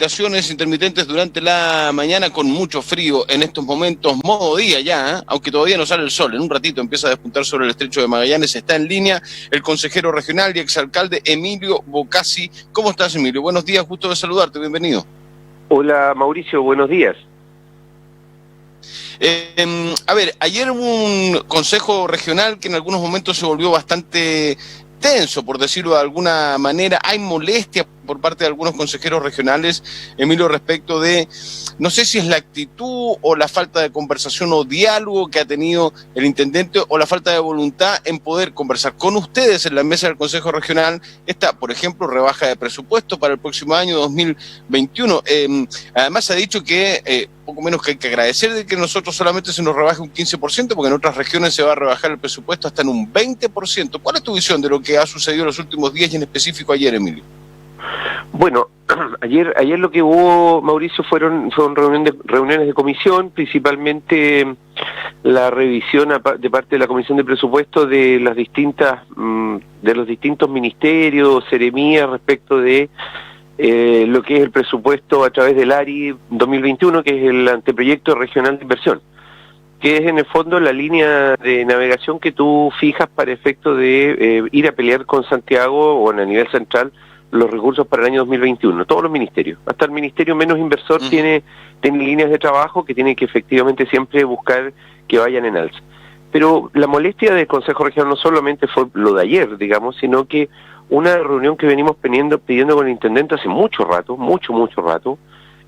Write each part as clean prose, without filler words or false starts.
precipitaciones intermitentes durante la mañana con mucho frío en estos momentos, modo día ya, aunque todavía no sale el sol. En un ratito empieza a despuntar sobre el estrecho de Magallanes. Está en línea el consejero regional y exalcalde Emilio Bocasi. ¿Cómo estás, Emilio? Buenos días, gusto de saludarte, bienvenido. Hola, Mauricio, buenos días. A ver, ayer hubo un consejo regional que en algunos momentos se volvió bastante tenso, por decirlo de alguna manera. Hay molestia por parte de algunos consejeros regionales, Emilio, respecto de, no sé si es la actitud o la falta de conversación o diálogo que ha tenido el intendente o la falta de voluntad en poder conversar con ustedes en la mesa del Consejo Regional esta, por ejemplo, rebaja de presupuesto para el próximo año 2021. Además se ha dicho que poco menos que hay que agradecer de que nosotros solamente se nos rebaje un 15%, porque en otras regiones se va a rebajar el presupuesto hasta en un 20%. ¿Cuál es tu visión de lo que ha sucedido en los últimos días y en específico ayer, Emilio? Bueno, ayer lo que hubo, Mauricio, fueron reuniones de comisión, principalmente la revisión de parte de la Comisión de Presupuesto de las de los distintos ministerios, seremías respecto de lo que es el presupuesto a través del ARI 2021, que es el anteproyecto regional de inversión, que es en el fondo la línea de navegación que tú fijas para efecto de ir a pelear con Santiago o a nivel central los recursos para el año 2021, todos los ministerios. Hasta el ministerio menos inversor tiene líneas de trabajo que tienen que efectivamente siempre buscar que vayan en alza. Pero la molestia del Consejo Regional no solamente fue lo de ayer, digamos, sino que una reunión que venimos pidiendo con el intendente hace mucho rato, mucho rato,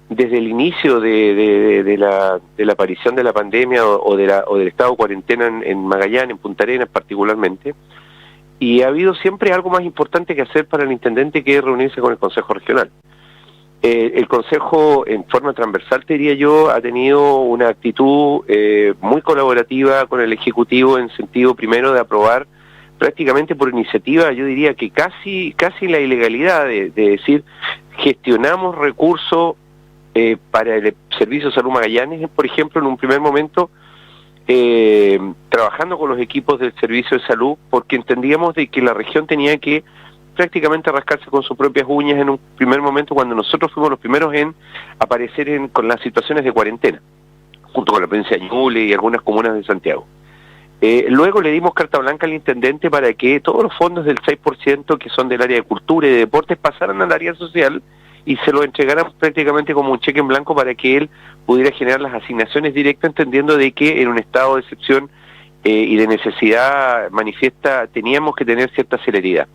desde el inicio de la aparición de la pandemia o del estado de cuarentena en Magallanes, en Punta Arenas particularmente. Y ha habido siempre algo más importante que hacer para el intendente, que es reunirse con el Consejo Regional. El Consejo, en forma transversal, te diría yo, ha tenido una actitud muy colaborativa con el Ejecutivo en sentido, primero, de aprobar prácticamente por iniciativa, yo diría que casi la ilegalidad de decir, gestionamos recursos para el Servicio de Salud Magallanes, por ejemplo, en un primer momento, trabajando con los equipos del Servicio de Salud, porque entendíamos de que la región tenía que prácticamente rascarse con sus propias uñas en un primer momento, cuando nosotros fuimos los primeros en aparecer con las situaciones de cuarentena, junto con la provincia de Ñuble y algunas comunas de Santiago. Luego le dimos carta blanca al intendente para que todos los fondos del 6% que son del área de cultura y de deportes pasaran al área social y se lo entregaran prácticamente como un cheque en blanco para que él pudiera generar las asignaciones directas, entendiendo de que en un estado de excepción y de necesidad manifiesta teníamos que tener cierta celeridad.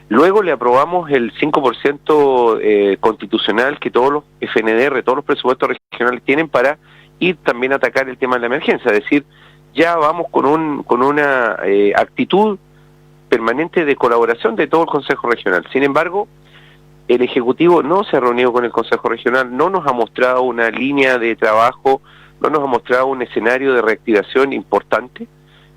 Luego le aprobamos el 5% constitucional que todos los FNDR, todos los presupuestos regionales tienen para ir también a atacar el tema de la emergencia, es decir, ya vamos con una actitud permanente de colaboración de todo el Consejo Regional. Sin embargo, el Ejecutivo no se ha reunido con el Consejo Regional, no nos ha mostrado una línea de trabajo, no nos ha mostrado un escenario de reactivación importante,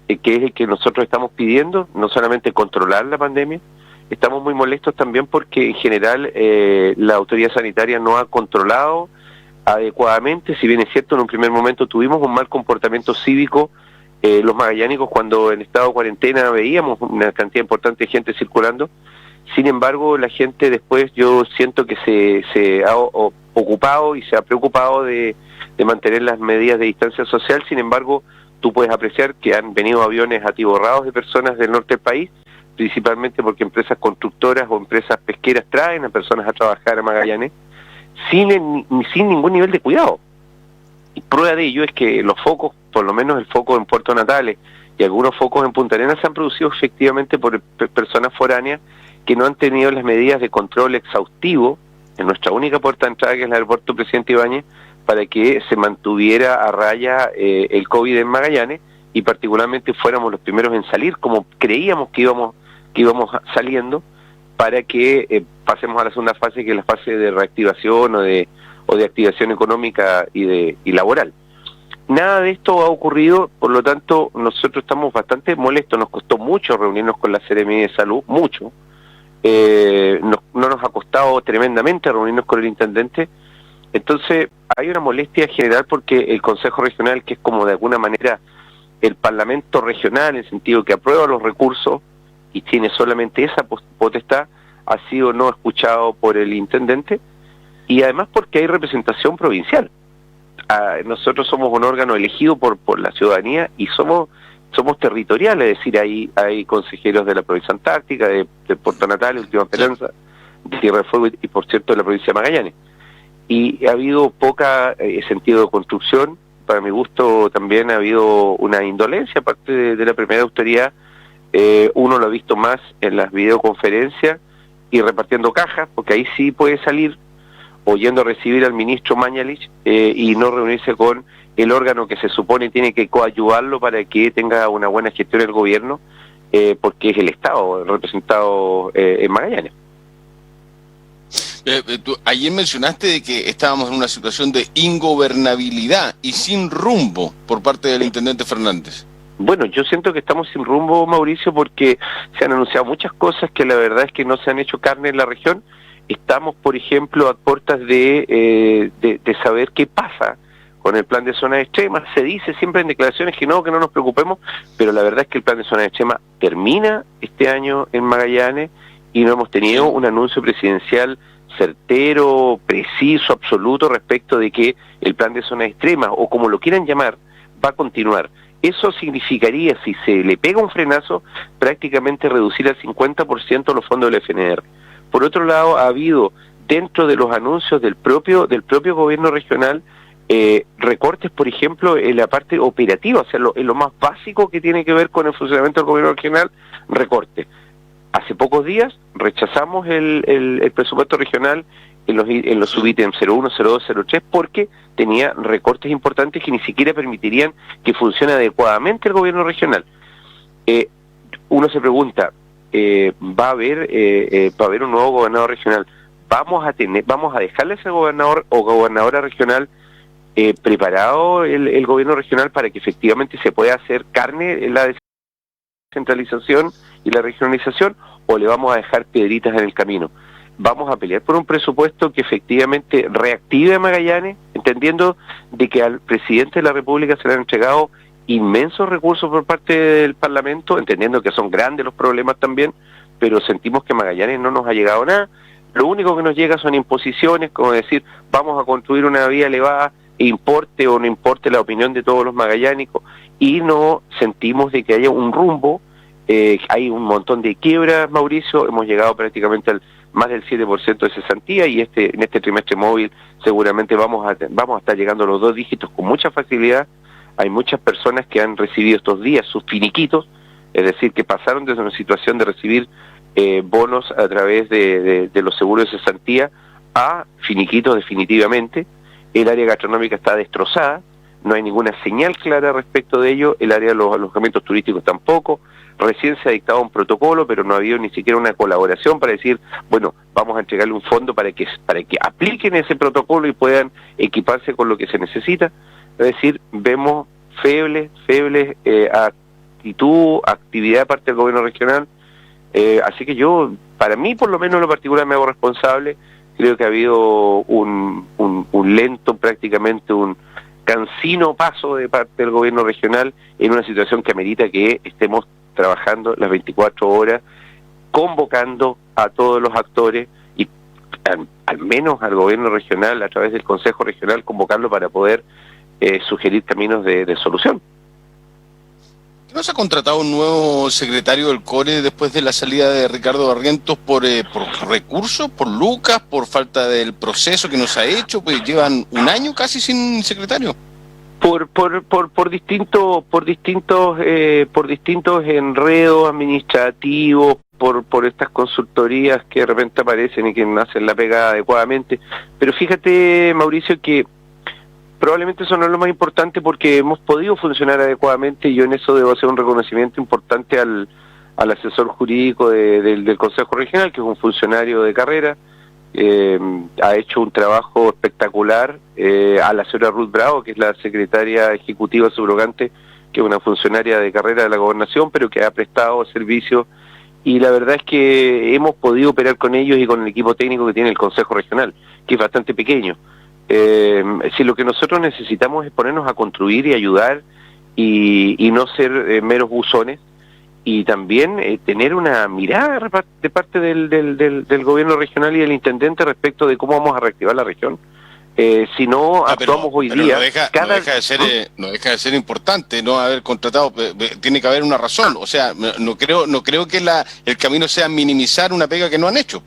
que es el que nosotros estamos pidiendo, no solamente controlar la pandemia. Estamos muy molestos también porque en general la autoridad sanitaria no ha controlado adecuadamente, si bien es cierto, en un primer momento tuvimos un mal comportamiento cívico, los magallánicos cuando en estado de cuarentena veíamos una cantidad importante de gente circulando. Sin embargo, la gente después yo siento que se ha ocupado y se ha preocupado de mantener las medidas de distancia social. Sin embargo, tú puedes apreciar que han venido aviones atiborrados de personas del norte del país, principalmente porque empresas constructoras o empresas pesqueras traen a personas a trabajar a Magallanes sin ningún nivel de cuidado. Y prueba de ello es que los focos, por lo menos el foco en Puerto Natales y algunos focos en Punta Arenas, se han producido efectivamente por personas foráneas que no han tenido las medidas de control exhaustivo en nuestra única puerta de entrada, que es el aeropuerto Presidente Ibáñez, para que se mantuviera a raya el COVID en Magallanes y particularmente fuéramos los primeros en salir, como creíamos que íbamos saliendo, para que pasemos a la segunda fase, que es la fase de reactivación o de activación económica y laboral. Nada de esto ha ocurrido, por lo tanto nosotros estamos bastante molestos, nos costó mucho reunirnos con la Seremía de Salud, mucho. No nos ha costado tremendamente reunirnos con el intendente. Entonces hay una molestia general porque el Consejo Regional, que es como de alguna manera el Parlamento Regional, en el sentido que aprueba los recursos y tiene solamente esa potestad, ha sido no escuchado por el intendente y además porque hay representación provincial. Nosotros somos un órgano elegido por la ciudadanía y somos territoriales, es decir, hay consejeros de la provincia antártica, de Puerto Natales, Última Esperanza, de Tierra del Fuego y por cierto de la provincia de Magallanes. Y ha habido poca sentido de construcción. Para mi gusto también ha habido una indolencia aparte de la primera autoridad. Uno lo ha visto más en las videoconferencias y repartiendo cajas, porque ahí sí puede salir o yendo a recibir al ministro Mañalich y no reunirse con el órgano que se supone tiene que coadyuvarlo para que tenga una buena gestión el gobierno, porque es el Estado representado en Magallanes. Ayer mencionaste de que estábamos en una situación de ingobernabilidad y sin rumbo por parte del intendente Fernández. Bueno, yo siento que estamos sin rumbo, Mauricio, porque se han anunciado muchas cosas que la verdad es que no se han hecho carne en la región. Estamos, por ejemplo, a puertas de saber qué pasa con el plan de zonas extremas. Se dice siempre en declaraciones que no nos preocupemos, pero la verdad es que el plan de zonas extremas termina este año en Magallanes y no hemos tenido un anuncio presidencial certero, preciso, absoluto respecto de que el plan de zonas extremas, o como lo quieran llamar, va a continuar. Eso significaría, si se le pega un frenazo, prácticamente reducir al 50% los fondos del FNR. Por otro lado, ha habido dentro de los anuncios del propio gobierno regional recortes, por ejemplo, en la parte operativa, o sea, en lo más básico que tiene que ver con el funcionamiento del gobierno regional, recortes. Hace pocos días rechazamos el presupuesto regional en los subítems 01, 02, 03 porque tenía recortes importantes que ni siquiera permitirían que funcione adecuadamente el gobierno regional. Uno se pregunta, va a haber un nuevo gobernador regional, vamos a dejarle a ese gobernador o gobernadora regional preparado el gobierno regional para que efectivamente se pueda hacer carne en la descentralización y la regionalización, o le vamos a dejar piedritas en el camino. Vamos a pelear por un presupuesto que efectivamente reactive a Magallanes, entendiendo de que al presidente de la República se le han entregado inmensos recursos por parte del Parlamento, entendiendo que son grandes los problemas también, pero sentimos que Magallanes no nos ha llegado nada. Lo único que nos llega son imposiciones, como decir, vamos a construir una vía elevada, e importe o no importe la opinión de todos los magallánicos, y no sentimos de que haya un rumbo. Hay un montón de quiebras, Mauricio, hemos llegado prácticamente al más del 7% de cesantía, y en este trimestre móvil seguramente vamos a estar llegando a los 2 dígitos con mucha facilidad. Hay muchas personas que han recibido estos días sus finiquitos, es decir, que pasaron desde una situación de recibir bonos a través de los seguros de cesantía a finiquitos definitivamente. El área gastronómica está destrozada, no hay ninguna señal clara respecto de ello, el área de los alojamientos turísticos tampoco. Recién se ha dictado un protocolo, pero no ha habido ni siquiera una colaboración para decir, bueno, vamos a entregarle un fondo para que apliquen ese protocolo y puedan equiparse con lo que se necesita. Es decir, vemos febles actividad de parte del gobierno regional. Así que yo, para mí por lo menos en lo particular me hago responsable. Creo que ha habido un lento, prácticamente un cansino paso de parte del gobierno regional en una situación que amerita que estemos trabajando las 24 horas, convocando a todos los actores y al menos al gobierno regional, a través del Consejo Regional, convocarlo para poder sugerir caminos de solución. ¿No se ha contratado un nuevo secretario del CORE después de la salida de Ricardo Barrientos por recursos, por lucas, por falta del proceso que nos ha hecho? Pues llevan un año casi sin secretario. Por distintos enredos administrativos, por estas consultorías que de repente aparecen y que no hacen la pegada adecuadamente. Pero fíjate, Mauricio, que probablemente eso no es lo más importante, porque hemos podido funcionar adecuadamente, y yo en eso debo hacer un reconocimiento importante al asesor jurídico del Consejo Regional, que es un funcionario de carrera. Ha hecho un trabajo espectacular, a la señora Ruth Bravo, que es la secretaria ejecutiva subrogante, que es una funcionaria de carrera de la gobernación, pero que ha prestado servicio, y la verdad es que hemos podido operar con ellos y con el equipo técnico que tiene el Consejo Regional, que es bastante pequeño. Si lo que nosotros necesitamos es ponernos a construir y ayudar y no ser meros buzones, y también tener una mirada de parte del gobierno regional y del intendente respecto de cómo vamos a reactivar la región. Si no actuamos hoy día... No deja de ser importante no haber contratado, tiene que haber una razón, o sea, no creo que el camino sea minimizar una pega que no han hecho.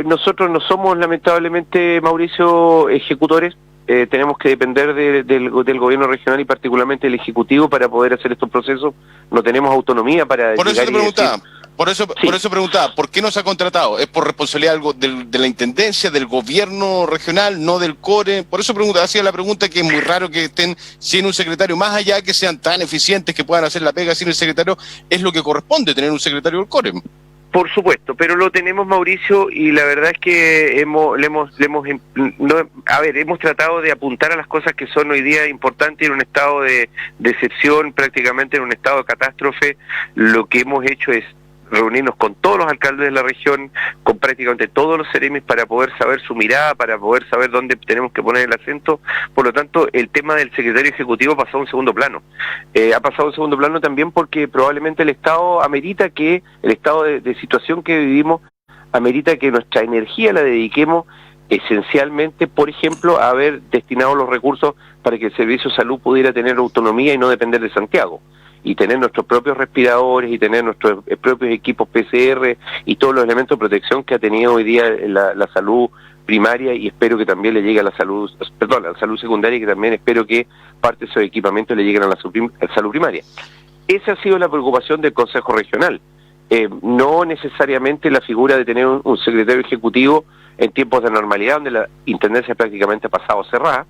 Nosotros no somos, lamentablemente, Mauricio, ejecutores. Tenemos que depender del gobierno regional y particularmente del Ejecutivo para poder hacer estos procesos. No tenemos autonomía para Por eso llegar te preguntaba, por eso preguntaba, ¿por qué no se ha contratado? ¿Es por responsabilidad de la Intendencia, del gobierno regional, no del CORE? Por eso hacía la pregunta, que es muy raro que estén sin un secretario, más allá de que sean tan eficientes que puedan hacer la pega sin el secretario, es lo que corresponde tener un secretario del CORE. Por supuesto, pero lo tenemos, Mauricio, y la verdad es que hemos tratado de apuntar a las cosas que son hoy día importantes en un estado de excepción, prácticamente en un estado de catástrofe. Lo que hemos hecho es reunirnos con todos los alcaldes de la región, con prácticamente todos los seremis para poder saber su mirada, para poder saber dónde tenemos que poner el acento. Por lo tanto, el tema del secretario ejecutivo pasó a un segundo plano. Ha pasado a un segundo plano también porque probablemente el Estado amerita que, el estado de situación que vivimos, amerita que nuestra energía la dediquemos esencialmente, por ejemplo, a haber destinado los recursos para que el Servicio de Salud pudiera tener autonomía y no depender de Santiago, y tener nuestros propios respiradores y tener nuestros propios equipos PCR y todos los elementos de protección que ha tenido hoy día la salud primaria, y espero que también le llegue a la salud secundaria, y que también espero que parte de esos equipamientos le lleguen a la salud primaria. Esa ha sido la preocupación del Consejo Regional. No necesariamente la figura de tener un secretario ejecutivo en tiempos de normalidad, donde la intendencia prácticamente ha pasado cerrada,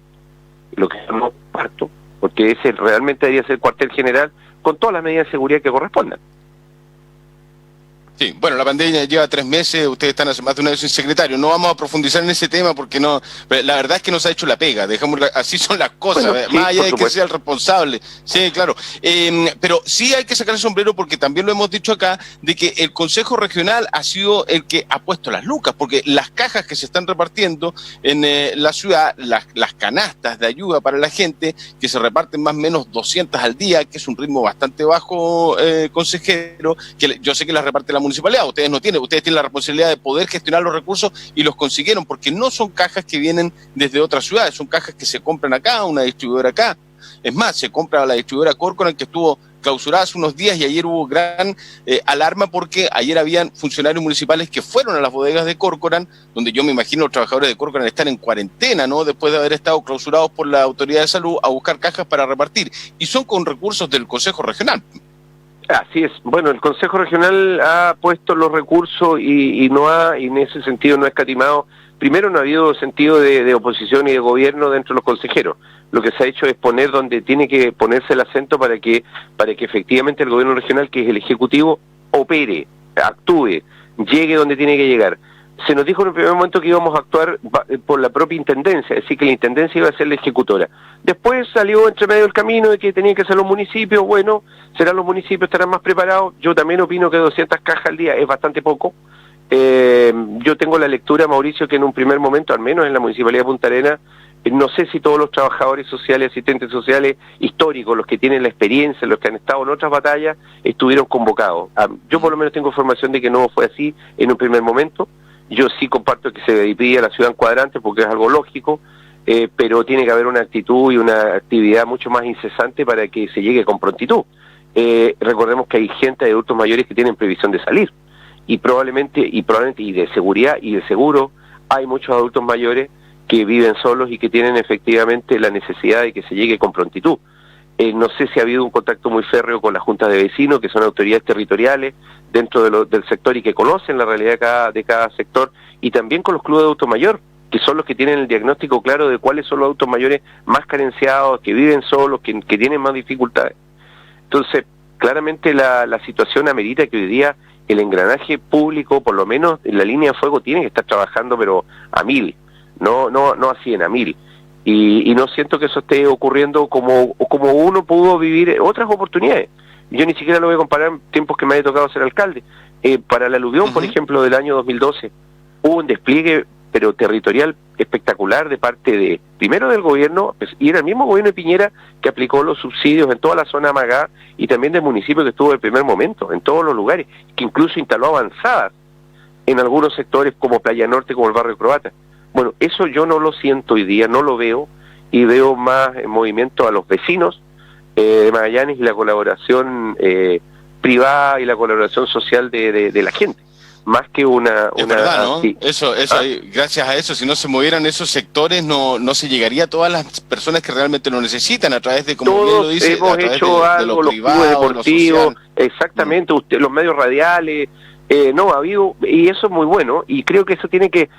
lo que no parto, porque ese realmente debería ser el cuartel general, con todas las medidas de seguridad que correspondan. Sí, bueno, la pandemia lleva 3 meses, ustedes están hace más de una vez sin secretario. No vamos a profundizar en ese tema porque no, la verdad es que nos ha hecho la pega, así son las cosas, bueno, sí, más allá de que sea el responsable. Sí, claro. Pero sí hay que sacar el sombrero, porque también lo hemos dicho acá, de que el Consejo Regional ha sido el que ha puesto las lucas, porque las cajas que se están repartiendo en la ciudad, las canastas de ayuda para la gente, que se reparten más o menos 200 al día, que es un ritmo bastante bajo, consejero, que yo sé que las reparte la municipalidad, ustedes no tienen, ustedes tienen la responsabilidad de poder gestionar los recursos, y los consiguieron, porque no son cajas que vienen desde otras ciudades, son cajas que se compran acá, una distribuidora acá. Es más, se compra a la distribuidora Corcoran, que estuvo clausurada hace unos días, y ayer hubo gran alarma, porque ayer habían funcionarios municipales que fueron a las bodegas de Corcoran, donde yo me imagino los trabajadores de Corcoran están en cuarentena, ¿no?, después de haber estado clausurados por la autoridad de salud, a buscar cajas para repartir, y son con recursos del Consejo Regional. Así es. Bueno, el Consejo Regional ha puesto los recursos y en ese sentido no ha escatimado. Primero, no ha habido sentido de oposición y de gobierno dentro de los consejeros. Lo que se ha hecho es poner donde tiene que ponerse el acento para que efectivamente el gobierno regional, que es el ejecutivo, opere, actúe, llegue donde tiene que llegar. Se nos dijo en el primer momento que íbamos a actuar por la propia intendencia, es decir, que la intendencia iba a ser la ejecutora. Después salió entre medio del camino de que tenían que ser los municipios. Bueno, serán los municipios, estarán más preparados. Yo también opino que 200 cajas al día es bastante poco. Yo tengo la lectura, Mauricio, que en un primer momento, al menos en la Municipalidad de Punta Arenas, no sé si todos los trabajadores sociales, asistentes sociales históricos, los que tienen la experiencia, los que han estado en otras batallas, estuvieron convocados. Yo por lo menos tengo información de que no fue así en un primer momento. Yo sí comparto que se dividía la ciudad en cuadrantes, porque es algo lógico, pero tiene que haber una actitud y una actividad mucho más incesante para que se llegue con prontitud. Recordemos que hay gente de adultos mayores que tienen previsión de salir, y probablemente y de seguridad y de seguro hay muchos adultos mayores que viven solos y que tienen efectivamente la necesidad de que se llegue con prontitud. No sé si ha habido un contacto muy férreo con las juntas de vecinos, que son autoridades territoriales dentro del sector y que conocen la realidad de cada sector, y también con los clubes de adultos mayor, que son los que tienen el diagnóstico claro de cuáles son los adultos mayores más carenciados, que viven solos, que tienen más dificultades. Entonces, claramente la situación amerita que hoy día el engranaje público, por lo menos en la línea de fuego, tiene que estar trabajando, pero a 1000, no a 100, a 1000. Y no siento que eso esté ocurriendo como uno pudo vivir otras oportunidades. Yo ni siquiera lo voy a comparar en tiempos que me haya tocado ser alcalde. Para el aluvión, por ejemplo, del año 2012, hubo un despliegue pero territorial espectacular de parte de, primero del gobierno, pues, y era el mismo gobierno de Piñera que aplicó los subsidios en toda la zona Amagá y también del municipio que estuvo en el primer momento, en todos los lugares, que incluso instaló avanzadas en algunos sectores como Playa Norte, como el barrio Croata. Bueno, eso yo no lo siento hoy día, no lo veo, y veo más en movimiento a los vecinos de Magallanes y la colaboración privada y la colaboración social de la gente, más que una verdad, ¿no? Sí. Eso, gracias a eso, si no se movieran esos sectores, no se llegaría a todas las personas que realmente lo necesitan a través de, como todos bien lo dice, hemos hecho algo, los clubes deportivos, exactamente, los medios radiales, no ha habido, y eso es muy bueno, y creo que eso tiene que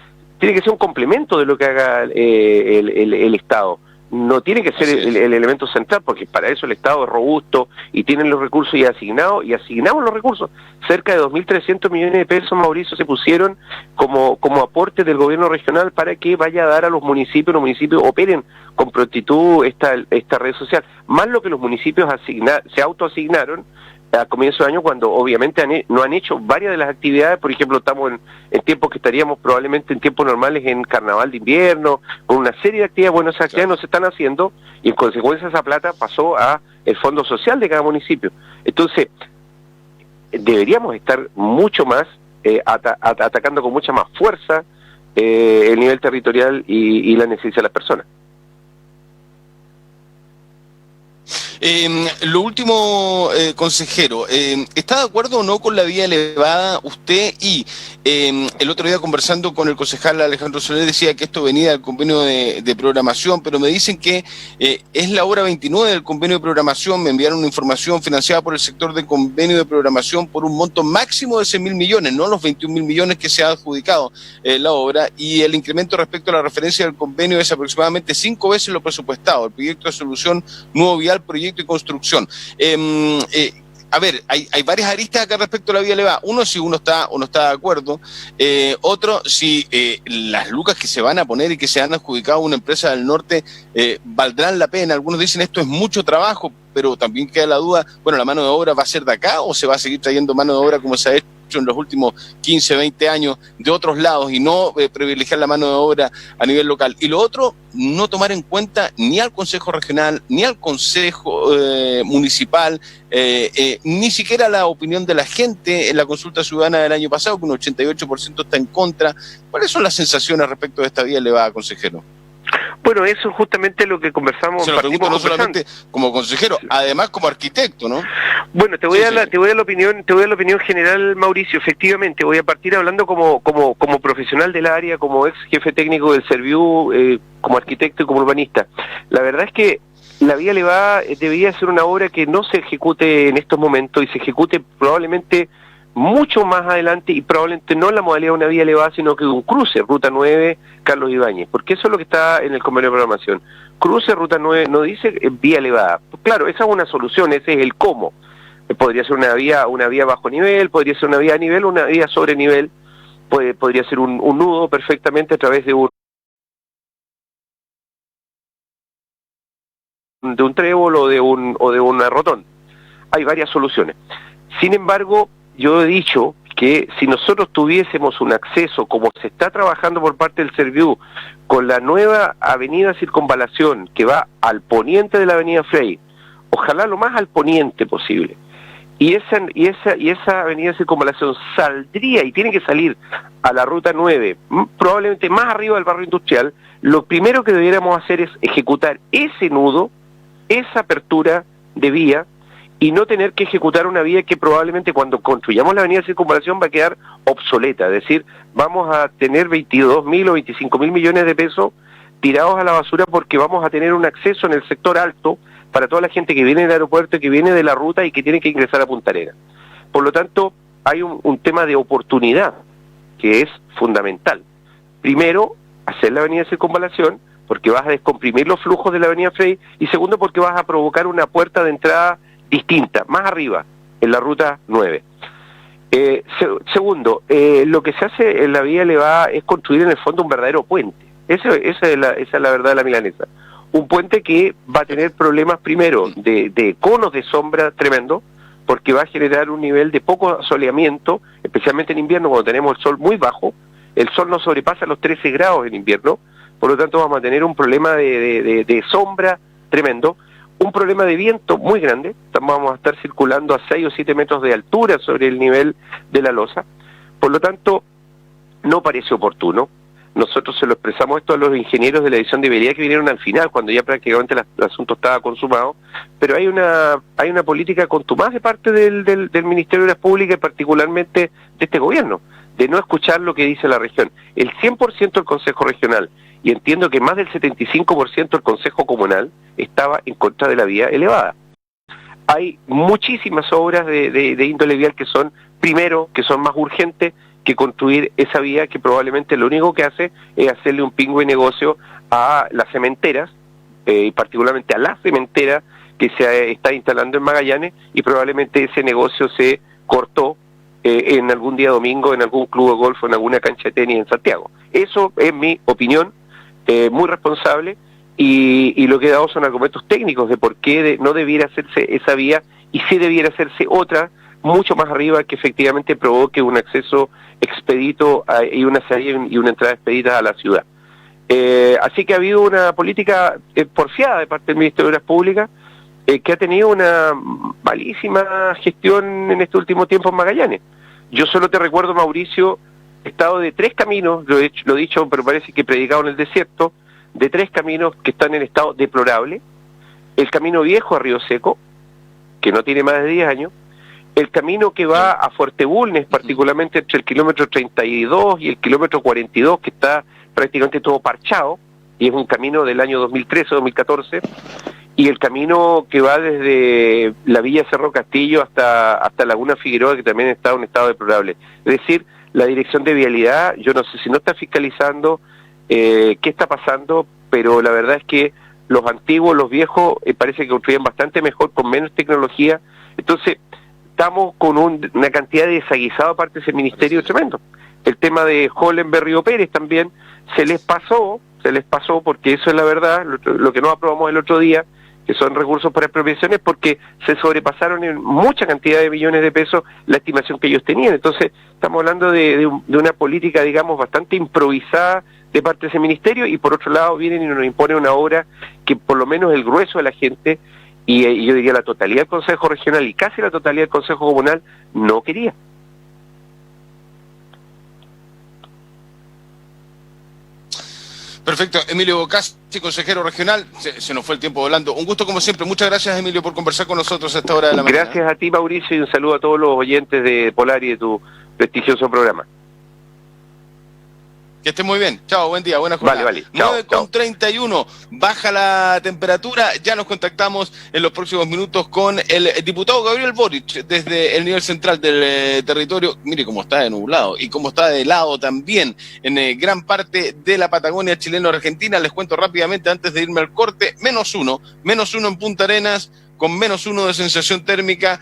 ser un complemento de lo que haga el Estado. No tiene que ser el elemento central, porque para eso el Estado es robusto y tienen los recursos y asignamos los recursos. Cerca de 2.300 millones de pesos, Mauricio, se pusieron como aporte del gobierno regional para que vaya a dar a los municipios operen con prontitud esta red social. Más lo que los municipios se autoasignaron a comienzo de año, cuando obviamente no han hecho varias de las actividades. Por ejemplo, estamos en tiempos que estaríamos probablemente en tiempos normales en carnaval de invierno, con una serie de actividades. Bueno, esas actividades no se están haciendo y en consecuencia esa plata pasó a el fondo social de cada municipio. Entonces, deberíamos estar mucho más atacando con mucha más fuerza el nivel territorial y la necesidad de las personas. Lo último, consejero, ¿está de acuerdo o no con la vía elevada usted? Y el otro día conversando con el concejal Alejandro Soler decía que esto venía del convenio de programación, pero me dicen que es la hora 29 del convenio de programación. Me enviaron una información financiada por el sector de convenio de programación por un monto máximo de 100.000 millones, no los 21.000 millones que se ha adjudicado la obra, y el incremento respecto a la referencia del convenio es aproximadamente 5 veces lo presupuestado. El proyecto de solución nuevo vial, proyecto y construcción. A ver, hay varias aristas acá respecto a la vía elevada. Uno, si uno está o no está de acuerdo. Otro, si las lucas que se van a poner y que se han adjudicado a una empresa del norte valdrán la pena. Algunos dicen esto es mucho trabajo, pero también queda la duda, bueno, ¿la mano de obra va a ser de acá o se va a seguir trayendo mano de obra como se ha hecho en los últimos 15, 20 años de otros lados y no privilegiar la mano de obra a nivel local? Y lo otro, no tomar en cuenta ni al Consejo Regional, ni al Consejo Municipal, ni siquiera la opinión de la gente en la consulta ciudadana del año pasado, que un 88% está en contra. ¿Cuáles son las sensaciones respecto de esta vía elevada, consejero? Bueno, eso es justamente lo que conversamos. Se lo pregunto no solamente como consejero, además como arquitecto, ¿no? Bueno, te voy a la opinión general, Mauricio. Efectivamente, voy a partir hablando como profesional del área, como ex jefe técnico del Serviu, como arquitecto y como urbanista. La verdad es que la vía elevada debería ser una obra que no se ejecute en estos momentos y se ejecute probablemente mucho más adelante, y probablemente no en la modalidad de una vía elevada, sino que de un cruce, Ruta 9, Carlos Ibáñez, porque eso es lo que está en el convenio de programación. Cruce, Ruta 9, no dice vía elevada. Claro, esa es una solución, ese es el cómo. Podría ser una vía bajo nivel, podría ser una vía a nivel, una vía sobre nivel, podría ser un nudo perfectamente a través de un trébol o de una rotonda. Hay varias soluciones. Sin embargo, yo he dicho que si nosotros tuviésemos un acceso, como se está trabajando por parte del Serviu, con la nueva avenida Circunvalación que va al poniente de la avenida Frey, ojalá lo más al poniente posible, y esa avenida Circunvalación saldría y tiene que salir a la Ruta 9, probablemente más arriba del barrio industrial, lo primero que debiéramos hacer es ejecutar ese nudo, esa apertura de vía, y no tener que ejecutar una vía que probablemente cuando construyamos la avenida Circunvalación va a quedar obsoleta. Es decir, vamos a tener 22.000 o 25.000 millones de pesos tirados a la basura porque vamos a tener un acceso en el sector alto para toda la gente que viene del aeropuerto, que viene de la ruta y que tiene que ingresar a Punta Arenas. Por lo tanto, hay un tema de oportunidad que es fundamental. Primero, hacer la avenida Circunvalación, porque vas a descomprimir los flujos de la avenida Frey, y segundo, porque vas a provocar una puerta de entrada distinta, más arriba, en la Ruta 9. Segundo, lo que se hace en la vía elevada es construir en el fondo un verdadero puente. Esa es la verdad de la milanesa. Un puente que va a tener problemas primero de conos de sombra tremendo, porque va a generar un nivel de poco asoleamiento, especialmente en invierno cuando tenemos el sol muy bajo, el sol no sobrepasa los 13 grados en invierno, por lo tanto vamos a tener un problema de sombra tremendo, un problema de viento muy grande, vamos a estar circulando a 6 o 7 metros de altura sobre el nivel de la losa, por lo tanto no parece oportuno. Nosotros se lo expresamos esto a los ingenieros de la Dirección de Vialidad que vinieron al final, cuando ya prácticamente el asunto estaba consumado, pero hay una política contumaz de parte del Ministerio de Obras Públicas y particularmente de este gobierno, de no escuchar lo que dice la región. El 100% del Consejo Regional, y entiendo que más del 75% del Consejo Comunal, estaba en contra de la vía elevada. Hay muchísimas obras de índole vial que son, primero, que son más urgentes que construir esa vía que probablemente lo único que hace es hacerle un pingüe negocio a las cementeras, y particularmente a la cementera que se está instalando en Magallanes, y probablemente ese negocio se cortó en algún día domingo en algún club de golf o en alguna cancha de tenis en Santiago. Eso es mi opinión, muy responsable, y lo que he dado son argumentos técnicos de por qué no debiera hacerse esa vía y sí debiera hacerse otra mucho más arriba que efectivamente provoque un acceso expedito y una salida y una entrada expedita a la ciudad. Así que ha habido una política porfiada de parte del Ministerio de Obras Públicas que ha tenido una malísima gestión en este último tiempo en Magallanes. Yo solo te recuerdo, Mauricio, estado de 3 caminos, lo he dicho, pero parece que he predicado en el desierto, de 3 caminos que están en estado deplorable: el camino viejo a Río Seco, que no tiene más de 10 años, el camino que va a Fuerte Bulnes, particularmente entre el kilómetro 32 y el kilómetro 42, que está prácticamente todo parchado, y es un camino del año 2013 o 2014, y el camino que va desde la Villa Cerro Castillo hasta Laguna Figueroa, que también está en un estado deplorable. Es decir, la Dirección de Vialidad, yo no sé si no está fiscalizando qué está pasando, pero la verdad es que los antiguos, los viejos, parece que construyen bastante mejor, con menos tecnología. Entonces, estamos con una cantidad de desaguisado aparte de ese ministerio tremendo. El tema de Hollenberg Río Pérez también se les pasó porque eso es la verdad, lo que no aprobamos el otro día, que son recursos para expropiaciones, porque se sobrepasaron en mucha cantidad de millones de pesos la estimación que ellos tenían. Entonces, estamos hablando de una política, digamos, bastante improvisada de parte de ese ministerio, y por otro lado vienen y nos imponen una obra que por lo menos el grueso de la gente, y yo diría la totalidad del Consejo Regional y casi la totalidad del Consejo Comunal, no quería. Perfecto. Emilio Bocassi, consejero regional, se nos fue el tiempo volando. Un gusto como siempre. Muchas gracias, Emilio, por conversar con nosotros a esta hora de la mañana. Gracias a ti, Mauricio, y un saludo a todos los oyentes de Polar y de tu prestigioso programa. Que esté muy bien. Chao, buen día, buena jornada. Vale. Chao, 9:31, baja la temperatura. Ya nos contactamos en los próximos minutos con el diputado Gabriel Boric desde el nivel central del territorio. Mire cómo está de nublado y cómo está de helado también en gran parte de la Patagonia chileno-argentina. Les cuento rápidamente antes de irme al corte: -1 en Punta Arenas, con -1 de sensación térmica.